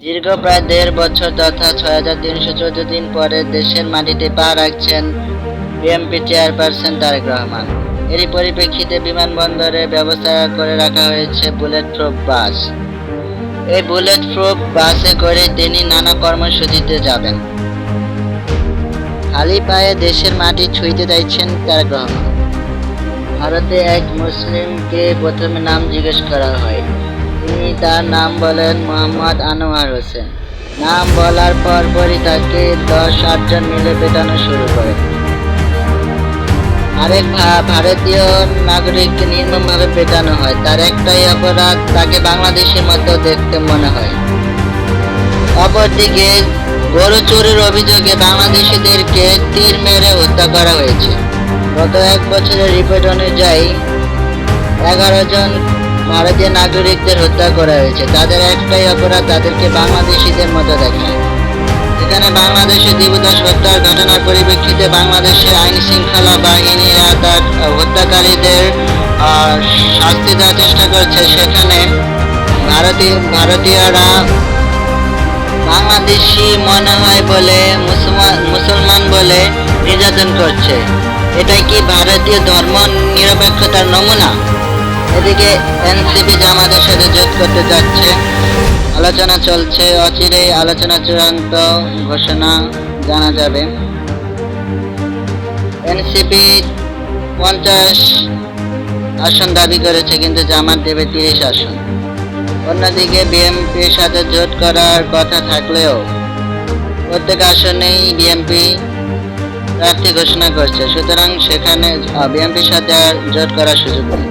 দীর্ঘ প্রায় ১.৫ বছর তথা ৬,৩১৪ দিন পরে দেশের মাটিতে পা রাখছেন বিএনপি চেয়ারপারসন তারেক রহমান। এরই পরিপ্রেক্ষিতে বিমানবন্দরে ব্যবস্থা করে রাখা হয়েছে বুলেট প্রুফ বাস। এই বুলেট প্রুফ বাসে করে তিনি নানা কর্মসূচিতে যাবেন। খালি পায়ে দেশের মাটি ছুঁইতে চাইছেন তারেক রহমান। ভারতে এক মুসলিমকে প্রথমে নাম জিজ্ঞেস করা হয়। তিনি তার নাম বলেন মোহাম্মদ আনোয়ার হোসেন। নাম বলার পরপরই তাকে ১০-৮ জন মিলে পেটানো শুরু করে। আরেক ভারতীয় নাগরিককে নির্মমভাবে পেটানো হয়। তার একটাই অপরাধ, তাকে বাংলাদেশের মতো দেখতে মনে হয়। অপরদিকে গরু চুরির অভিযোগে বাংলাদেশিদেরকে তীর মেরে হত্যা করা হয়েছে। গত ১ বছরের রিপোর্ট অনুযায়ী ১১ জন ভারতীয় নাগরিকদের হত্যা করা হয়েছে। তাদের একটাই অপরাধ, তাদেরকে বাংলাদেশিদের মতো দেখায়। এখানে বাংলাদেশে দিবদাস হত্যার ঘটনার পরিপ্রেক্ষিতে বাংলাদেশের আইন শৃঙ্খলা বাহিনীরা তার হত্যাকারীদের শাস্তি দেওয়ার চেষ্টা করছে। সেখানে ভারতীয়রা বাংলাদেশি মনে হয় বলে মুসলমান বলে নির্যাতন করছে। এটাই কি ভারতীয় ধর্ম নিরপেক্ষতার নমুনা? এদিকে এনসিপি জামাতের সাথে জোট করতে যাচ্ছে, আলোচনা চলছে। অচিরেই আলোচনা চূড়ান্ত ঘোষণা জানা যাবে। এনসিপি 50 আসন দাবি করেছে, কিন্তু জামাত দেবে 30 আসন। অন্যদিকে বিএনপির সাথে জোট করার কথা থাকলেও প্রত্যেক আসনেই বিএনপি প্রার্থী ঘোষণা করছে। সুতরাং সেখানে বিএনপির সাথে আর জোট করার সুযোগ নেই।